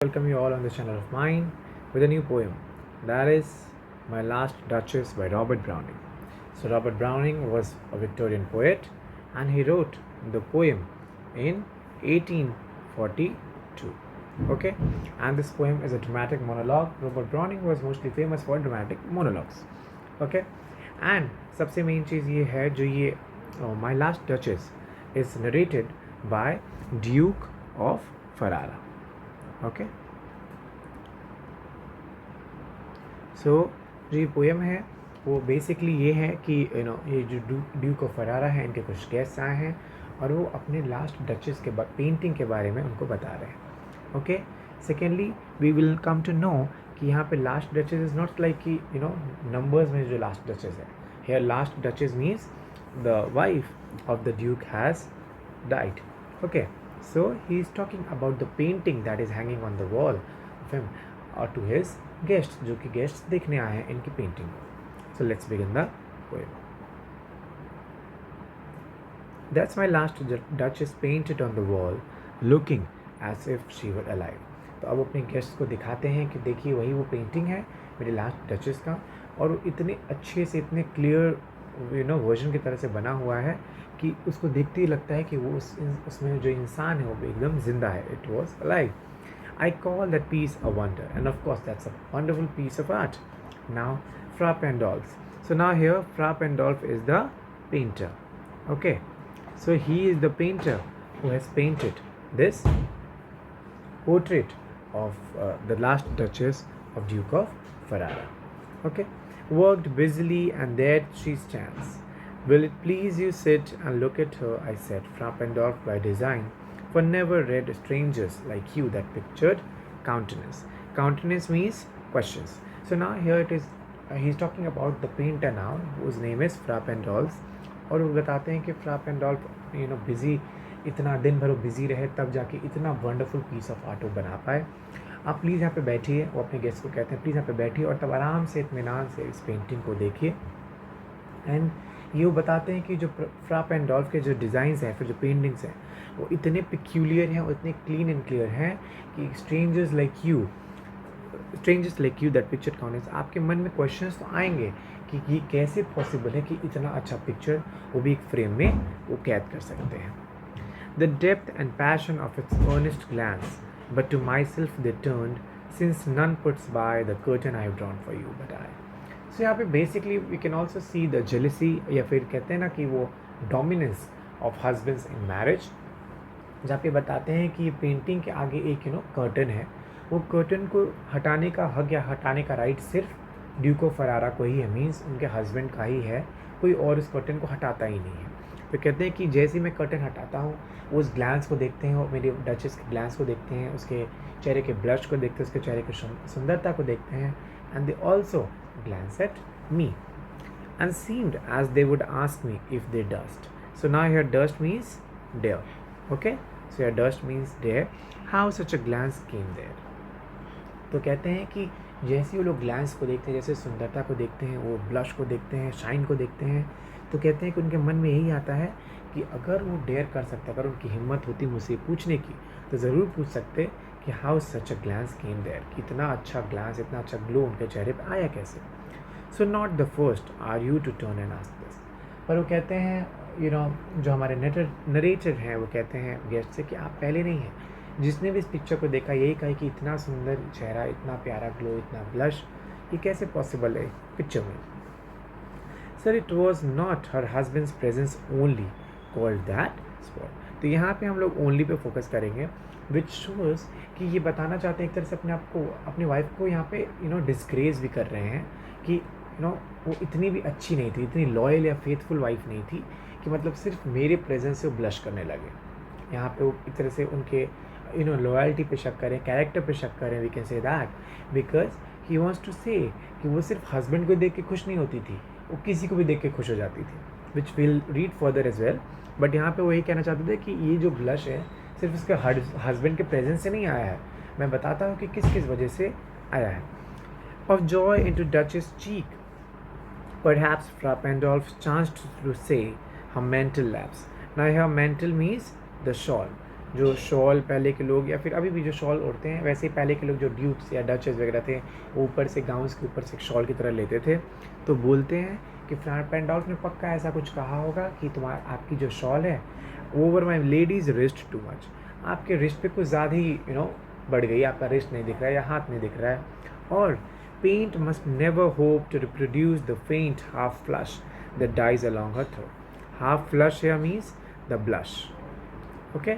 welcome you all on the channel of mine with a new poem. That is My Last Duchess by Robert Browning. So, Robert Browning was a Victorian poet and he wrote the poem in 1842. Okay, and this poem is a dramatic monologue. Robert Browning was mostly famous for dramatic monologues. Okay, and सबसे main चीज़ ये है जो ये My Last Duchess is narrated by Duke of Ferrara. Okay so जो ये poem है वो basically ये है कि ये जो ड्यूक ऑफ फरारा है इनके कुछ गेस्ट्स आए हैं और वो अपने लास्ट डचेस के पेंटिंग के बारे में उनको बता रहे हैं. Okay, secondly we will come to know कि यहाँ पे last duchess is not like कि नंबर्स में जो लास्ट डचेस है. Here last duchess means the wife of the duke has died. Okay, so he is talking about the painting that is hanging on the wall of him or to his guests जो कि guests देखने आए हैं इनकी painting. So let's begin the poem. That's my last duchess painted on the wall looking as if she were alive. तो अब अपने guests को दिखाते हैं कि देखिए वही वो पेंटिंग है मेरी लास्ट डचेस का और वो इतने अच्छे से इतने क्लियर वर्जन की तरह से बना हुआ है कि उसको देखते ही लगता है कि वो उसमें जो इंसान है वो एकदम जिंदा है. It was alive. I call that piece a wonder and of course that's a wonderful piece of art. Now Fra Pandolf. So now here Fra Pandolf is the painter. Okay, so he is the painter who has painted this portrait of the last Duchess of Duke of Ferrara. Okay, worked busily and there she stands. Will it please you sit and look at her, I said, Fra Pandolf by design, for never read strangers like you that pictured countenance. Countenance means questions. So now here it is, he's talking about the painter now, whose name is Fra Pandolf. और वो बताते हैं कि Fra Pandolf busy, इतना दिन भर वो busy रहे तब जाके इतना वंडरफुल पीस ऑफ आर्ट वो बना पाए. आप प्लीज़ यहाँ पे बैठिए, वो अपने गेस्ट को कहते हैं प्लीज़ यहाँ पे बैठिए और तब आराम से इत्मीनान से इस पेंटिंग को देखिए. एंड ये वो बताते हैं कि जो फ्रा पेंडोल्फ के जो डिज़ाइंस हैं फिर जो पेंटिंग्स हैं वो इतने पिक्यूलियर हैं और इतने क्लीन एंड क्लियर हैं कि strangers like you that picture countenance, आपके मन में क्वेश्चंस तो आएंगे कि ये कैसे पॉसिबल है कि इतना अच्छा पिक्चर वो भी एक फ्रेम में वो कैद कर सकते हैं. The depth and passion of its earnest glance but to myself they turned since none puts by the curtain I have drawn for you but I. So यहाँ पे basically we can also see the jealousy या फिर कहते हैं ना कि वो dominance of husbands in marriage, जहाँ पे बताते हैं कि पेंटिंग के आगे एक कर्टन है, वो कर्टन को हटाने का हक या हटाने का राइट सिर्फ ड्यूक ऑफ फरारा को ही है, मीन्स उनके हस्बैंड का ही है, कोई और उस कर्टन को हटाता ही नहीं है. तो कहते हैं कि जैसे मैं कर्टन हटाता हूँ वो उस ग्लैंस को देखते हैं, वो मेरी डचेस के ग्लैंस को देखते हैं, उसके चेहरे के ब्लश को देखते हैं, उसके चेहरे की सुंदरता को देखते हैं. And they also glance at me and seemed as they would ask me if they durst. So now here durst means dare. Okay, so here durst means dare. How such a glance came there. तो कहते हैं कि जैसे वो लोग glans को देखते हैं, जैसे सुंदरता को देखते हैं, वो ब्लश को देखते हैं, शाइन को देखते हैं, तो कहते हैं कि उनके मन में यही आता है कि अगर वो डेयर कर सकते, अगर उनकी हिम्मत होती मुझसे पूछने की तो ज़रूर पूछ सकते कि how such a glance came there, कि इतना अच्छा ग्लैंस, इतना अच्छा ग्लो उनके चेहरे पे आया कैसे. So not the first are you to turn and ask this. पर वो कहते हैं जो हमारे नरेटर हैं वो कहते हैं गेस्ट से कि आप पहले नहीं हैं. जिसने भी इस पिक्चर को देखा यही कहा कि इतना सुंदर चेहरा, इतना प्यारा ग्लो, इतना ब्लश, ये कैसे पॉसिबल है पिक्चर में. Sir it was not her husband's presence only called that spot. तो यहाँ पे हम लोग ओनली पे फोकस करेंगे, विच शोज़ कि ये बताना चाहते हैं एक तरह से अपने आप को, अपनी वाइफ को यहाँ पे डिस्ग्रेस भी कर रहे हैं कि वो इतनी भी अच्छी नहीं थी, इतनी लॉयल या फेथफुल वाइफ नहीं थी कि मतलब सिर्फ मेरे प्रेजेंस से वो ब्लश करने लगे. यहाँ पे वो एक तरह से उनके लॉयल्टी पे शक करें, कैरेक्टर पे शक करें. We can say that because he wants to say कि वो सिर्फ हस्बैंड को देख के खुश नहीं होती थी, वो किसी को भी देख के खुश हो जाती थी, which will read further as well. But यहाँ पे वो यही कहना चाहते थे कि ये जो ब्लश है सिर्फ उसके हस्बैंड के प्रेजेंस से नहीं आया है, मैं बताता हूँ कि किस किस वजह से आया है. Of joy into duchess cheek perhaps Fra Pandolf chanced to say her mental lapse. Now here mental means the shawl. जो शॉल पहले के लोग या फिर अभी भी जो शॉल ओढ़ते हैं, वैसे ही पहले के लोग जो ड्यूक्स या डचेस वगैरह थे, वो ऊपर से गाउन्स के ऊपर से एक शॉल की तरह लेते थे। तो बोलते हैं कि पैंडॉल्फ ने पक्का ऐसा कुछ कहा होगा कि तुम्हारा आपकी जो शॉल है over my ladies wrist too much, आपके रिस्ट पे कुछ ज़्यादा ही बढ़ गई, आपका रिस्ट नहीं दिख रहा है या हाथ नहीं दिख रहा है। और paint must never hope to reproduce the faint half flush that dies along her throat. Half flush here means the blush. Okay,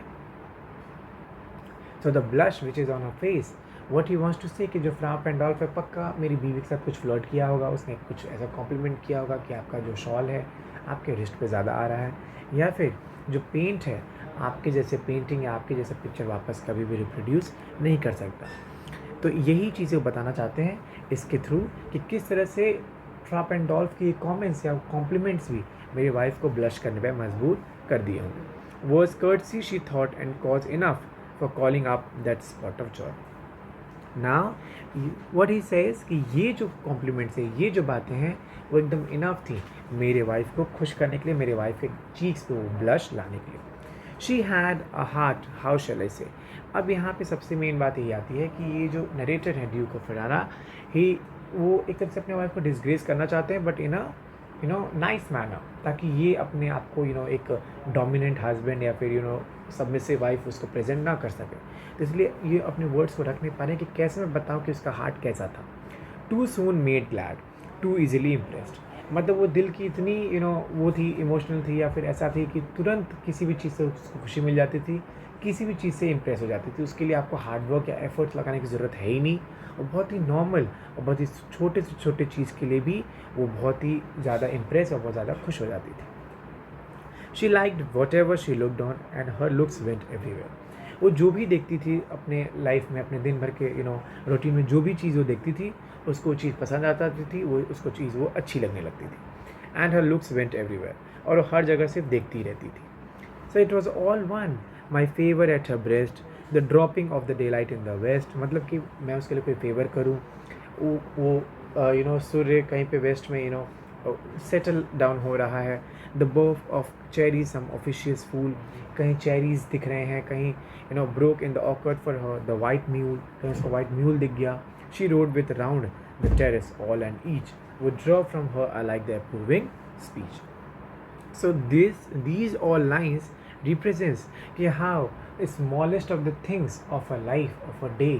so the blush which is on her face, what he wants to say कि जो फ्रा पेंडॉल्फ है पक्का मेरी बीवी के साथ कुछ flirt किया होगा, उसने कुछ ऐसा कॉम्प्लीमेंट किया होगा कि आपका जो शॉल है आपके रिस्ट पे ज़्यादा आ रहा है, या फिर जो पेंट है आपके जैसे पेंटिंग या आपके जैसे पिक्चर वापस कभी भी रिप्रोड्यूस नहीं कर सकता. तो यही चीज़ें बताना चाहते हैं इसके थ्रू कि किस तरह से फ्रा पेंडॉल्फ की कॉमेंट्स या कॉम्प्लीमेंट्स भी मेरी वाइफ को ब्लश करने पे मजबूर कर दिए होंगे. वो courtesy she thought and cause enough for calling up that spot of Joy. Now what he says कि ये जो कॉम्प्लीमेंट्स है, ये जो बातें हैं वो एकदम इनफ थी मेरे वाइफ को खुश करने के लिए, मेरे वाइफ के चीक्स पे वो ब्लश लाने के लिए. She had a heart, how shall I say. अब यहाँ पे सबसे मेन बात यही आती है कि ये जो नरेटर है ड्यूक ऑफ फरारा, ही वो एक तरफ से अपने वाइफ को डिसग्रेस करना चाहते हैं but in a nice manner, ताकि ये अपने आप को एक डोमिनेंट हस्बैंड या फिर सबमिसिव वाइफ उसको प्रेजेंट ना कर सके. तो इसलिए ये अपने वर्ड्स को रख नहीं पा रहे कि कैसे मैं बताऊँ कि उसका हार्ट कैसा था. Too soon made glad, too easily impressed. मतलब वो दिल की इतनी वो थी, इमोशनल थी या फिर ऐसा थी कि तुरंत किसी भी चीज़ से उसको खुशी मिल जाती थी, किसी भी चीज़ से इम्प्रेस हो जाती थी. उसके लिए आपको हार्ड वर्क या एफर्ट्स लगाने की ज़रूरत है ही नहीं, और बहुत ही नॉर्मल और बहुत ही छोटे से छोटे चीज़ के लिए भी वो बहुत ही ज़्यादा इम्प्रेस और बहुत ज़्यादा खुश हो जाती थी. She liked what ever she looked on and her looks went everywhere. वो जो भी देखती थी अपने लाइफ में, अपने दिन भर के रूटीन में जो भी चीज़ वो देखती थी उसको चीज़ पसंद आती थी, वो उसको चीज़ वो अच्छी लगने लगती थी. And her looks went everywhere, और वो हर जगह सिर्फ देखती रहती थी. So it was all one, my favour at her breast, the dropping of the daylight in the west. मतलब कि मैं उसके लिए कोई फेवर करूँ, वो सूर्य कहीं पे वेस्ट में सेटल डाउन हो रहा है. द बर्फ ऑफ चेरीज, सम ऑफिशियस फूल, कहीं चेरीज दिख रहे हैं, कहीं broke in the awkward for her the white mule, कहीं उसको वाइट म्यूल दिख गया. She road with round the terrace all and each would draw from her I like the approving speech. So these all lines represents how the smallest of the things of a life, of a day,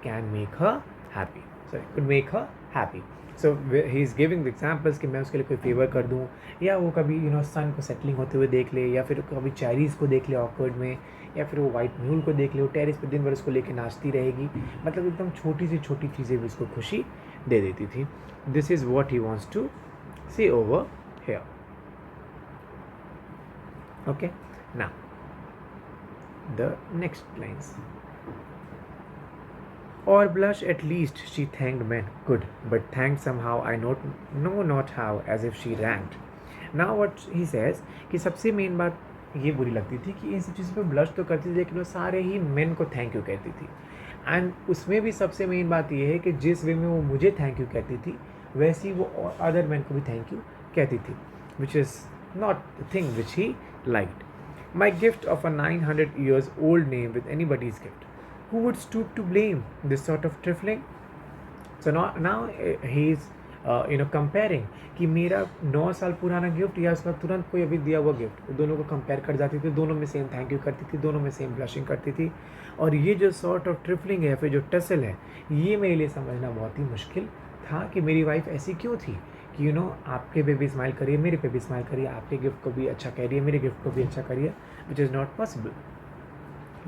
can make her happy. Sorry, could make her happy. So he is giving the examples कि मैं उसके लिए कोई favour कर दूँ, या वो कभी सन को सेटलिंग होते हुए देख ले, या फिर कभी चेरीज़ को देख ले ऑकवर्ड में, या फिर वो वाइट म्यूल को देख ले, वो टेरिस पे दिन भर उसको लेके नाचती रहेगी. मतलब एकदम छोटी से छोटी चीज़ें भी उसको खुशी दे देती थी. This is what he wants to say over here. Okay, now the next lines. Or blush at least, she thanked men good, but thanked somehow I know not how, as if she ranked. Now what he says कि सबसे main बात ये बुरी लगती थी कि इन सब चीज़ों पे ब्लश तो करती थी, लेकिन वो सारे ही मेन को थैंक यू कहती थी. एंड उसमें भी सबसे मेन बात ये है कि जिस वे में वो मुझे थैंक यू कहती थी, वैसी वो अदर मैन को भी थैंक यू कहती थी, which is not the thing which he liked. My gift of a 900 years old name with anybody's gift, who would stoop to blame this sort of trifling? So now he is comparing कि मेरा 9 साल पुराना gift या उसका तुरंत कोई अभी दिया हुआ गिफ्ट, दोनों को कंपेयर कर जाती थी, दोनों में सेम थैंक यू करती थी, दोनों में सेम ब्लशिंग करती थी. और ये जो सॉर्ट ऑफ ट्रिफलिंग है, फिर जो टसल है, ये मेरे लिए समझना बहुत ही मुश्किल था कि मेरी वाइफ ऐसी क्यों थी कि आपके पे भी स्माइल करिए, मेरे पे भी स्माइल करिए, आपके गिफ्ट को भी अच्छा करिए, मेरे गिफ्ट को भी अच्छा करिए, which is not possible.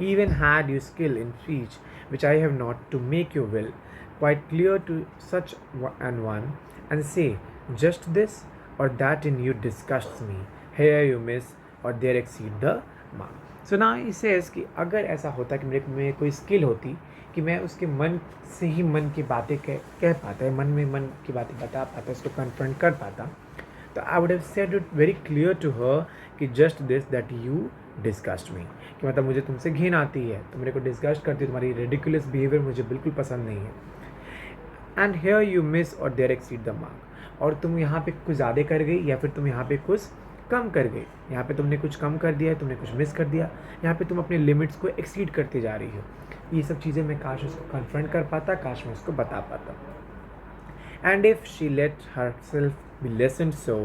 Even had you skill in speech, which I have not, to make your will quite clear to such an one, and say just this or that in you disgusts me. Here you miss or there exceed the mark. So now he says कि अगर ऐसा होता कि मेरे में कोई skill होती कि मैं उसके मन से ही मन की बातें कह पाता है, मन में मन की बातें बता पाता, उसको कन्फ्रंट कर पाता, तो I would have said it very clear to her कि just this that you disgust me, कि मतलब मुझे तुमसे घिन आती है, तो मेरे को डिस्गस्ट करती है, तुम्हारी रेडिकुलस बिहेवियर मुझे बिल्कुल पसंद नहीं है. एंड हेयर यू मिस और देयर एक्सीड द मार्क, और तुम यहाँ पे कुछ ज़्यादा कर गई या फिर तुम यहाँ पे कुछ कम कर गई, यहाँ पे तुमने कुछ कम कर दिया है, तुमने कुछ मिस कर दिया, यहाँ पे तुम अपने लिमिट्स को एक्सीड करते जा रही हो। ये सब चीज़ें मैं काश उसको कन्फ्रंट कर पाता, काश मैं उसको बता पाता। And if she let herself be listened so,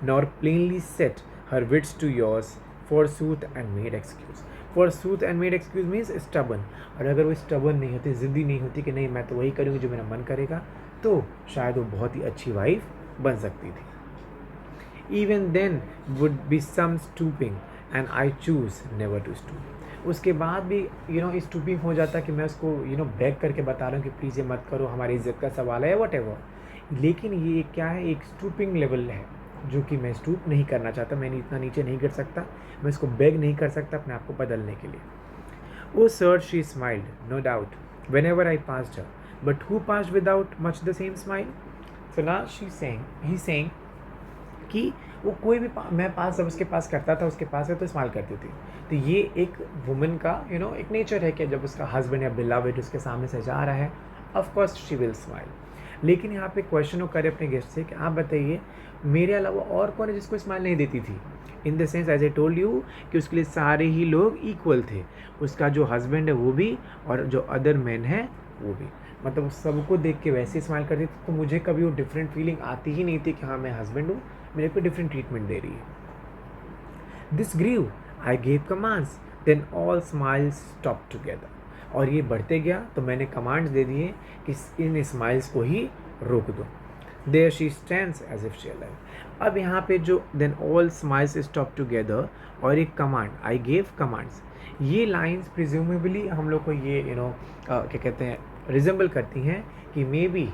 nor plainly set her wits to yours, forsooth and made excuse. Forsooth and made excuse means stubborn. और अगर वो stubborn नहीं होती, ज़िद्दी नहीं होती कि नहीं मैं तो वही करूँगी जो मेरा मन करेगा, तो शायद वो बहुत ही अच्छी वाइफ बन सकती थी. Even then would be some stooping, and I choose never to stoop. उसके बाद भी स्टूपिंग हो जाता कि मैं उसको बैग करके बता रहा हूँ कि प्लीज़ ये मत करो, हमारी इज्जत का सवाल है, वट एवर. लेकिन ये क्या है, एक स्टूपिंग लेवल है जो कि मैं स्टूप नहीं करना चाहता. मैं इतना नीचे नहीं गिर सकता, मैं इसको बेग नहीं कर सकता अपने आप को बदलने के लिए. Oh sir, she smiled, no doubt, whenever I passed her, but who passed without much the same smile. So ना शी सेइंग कि वो कोई भी मैं पास जब उसके पास करता था, उसके पास है तो स्माइल करती थी. तो ये एक वुमेन का एक नेचर है कि जब उसका हस्बैंड या बिलवड उसके सामने से जा रहा है, of course she will smile. लेकिन यहाँ पे क्वेश्चन वो करे अपने गेस्ट से कि आप बताइए मेरे अलावा और कौन है जिसको स्माइल नहीं देती थी. In the sense as I told you कि उसके लिए सारे ही लोग इक्वल थे. उसका जो हस्बैंड है वो भी और जो अदर मैन है वो भी, मतलब सबको देख के वैसे स्माइल करती थी. तो मुझे कभी वो डिफरेंट फीलिंग आती ही नहीं थी कि हाँ मैं हस्बैंड हूँ, मेरे को डिफरेंट ट्रीटमेंट दे रही है. This grew, I gave commands, then all smiles stop together. और ये बढ़ते गया तो मैंने कमांड्स दे दिए कि इन स्माइल्स को ही रोक दो. There she stands as if she alive. अब यहाँ पे जो then all smiles stop together और एक कमांड, आई गेव कमांड्स, ये लाइन्स प्रिज्यूमेबली हम लोग को ये क्या कहते हैं रिजेंबल करती हैं कि मे बी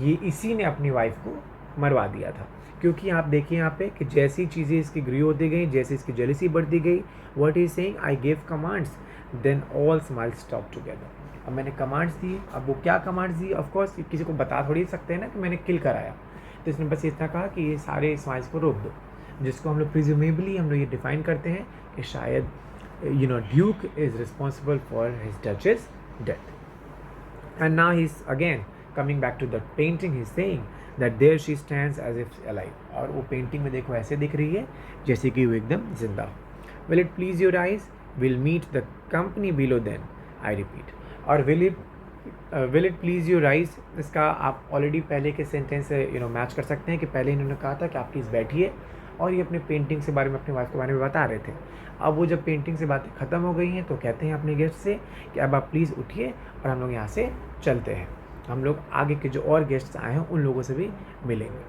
ये इसी ने अपनी वाइफ को मरवा दिया था. क्योंकि आप देखिए यहाँ पे कि जैसी चीज़ें इसकी ग्री होती गई, जैसे इसकी जेलसी बढ़ती गई, what is saying, I gave commands, then all smiles stop together. अब मैंने कमांड्स दिए. अब वो क्या कमांड्स दिए, ऑफ कोर्स किसी को बता थोड़ी सकते हैं ना कि मैंने किल कराया. तो इसने बस इतना कहा कि ये सारे स्माइल्स को रोक दो, जिसको हम लोग प्रिज्यूमेबली हम लोग ये डिफाइन करते हैं कि शायद Duke is responsible for his duchess death. And now he is again coming back to the painting, he's saying that there she stands as if alive. और वो पेंटिंग में देखो ऐसे दिख रही है जैसे कि वो एकदम जिंदा हो. Will it please your eyes? Will meet the company below then. I repeat. और will it please your eyes, इसका आप ऑलरेडी पहले के सेंटेंस से मैच कर सकते हैं कि पहले इन्होंने कहा था कि आप प्लीज़ बैठिए और ये अपने पेंटिंग से बारे में अपनी वाइफ के बारे में बता रहे थे. अब वो जब पेंटिंग से बातें ख़त्म हो गई हैं तो कहते हैं अपने गेस्ट से कि अब आप प्लीज़ उठिए और हम लोग यहाँ से चलते हैं. हम लोग आगे के जो और गेस्ट्स आए हैं उन लोगों से भी मिलेंगे.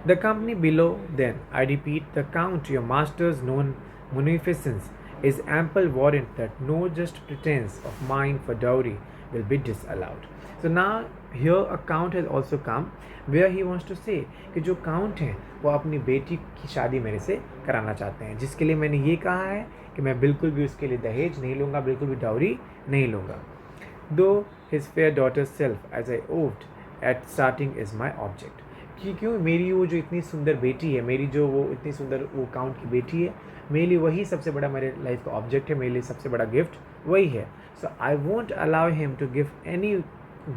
The company below then, I repeat, the count your masters known munificence is ample warrant that no just pretense of mine for dowry will be disallowed. So now here a count has also come where he wants to say कि जो count हैं वो अपनी बेटी की शादी मेरे से कराना चाहते हैं, जिसके लिए मैंने ये कहा है कि मैं बिल्कुल भी उसके लिए दहेज नहीं लूँगा, बिल्कुल भी डाउरी नहीं लूँगा. Though his fair daughter's self, as I hoped at starting, is my object. क्यों मेरी वो जो इतनी सुंदर बेटी है, मेरी जो वो इतनी सुंदर वो काउंट की बेटी है, मेरे लिए वही सबसे बड़ा मेरे लाइफ का ऑब्जेक्ट है, मेरे लिए सबसे बड़ा गिफ्ट वही है. So I won't allow him to give any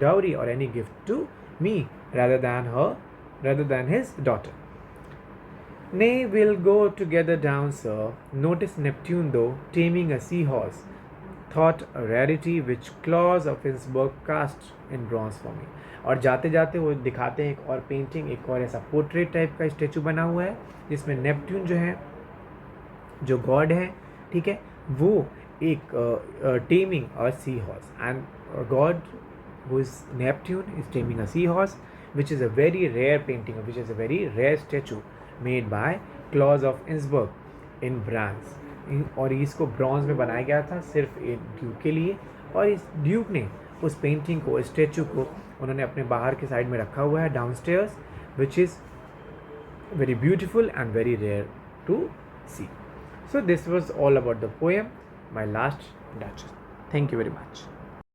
dowry और any gift to me rather than his daughter. Nay, we'll go together down, sir. Notice Neptune, though, taming a seahorse, thought a rarity which Claus of Innsbruck cast in bronze for me. और जाते जाते वो दिखाते हैं एक और painting, एक और ऐसा पोर्ट्रेट टाइप का स्टेचू बना हुआ है जिसमें नेपट्यून जो है, जो गॉड है, ठीक है, वो एक taming a sea horse, and god who is Neptune is taming a sea horse, which is a very rare painting, which is a very rare statue made by Claus of Innsbruck in bronze. और इसको bronze में बनाया गया था सिर्फ एक Duke के लिए. और इस ड्यूक ने उस पेंटिंग को, स्टेचू को उन्होंने अपने बाहर के साइड में रखा हुआ है downstairs, which is very beautiful and very rare to see. So this was all about the poem, My Last Duchess. Thank you very much.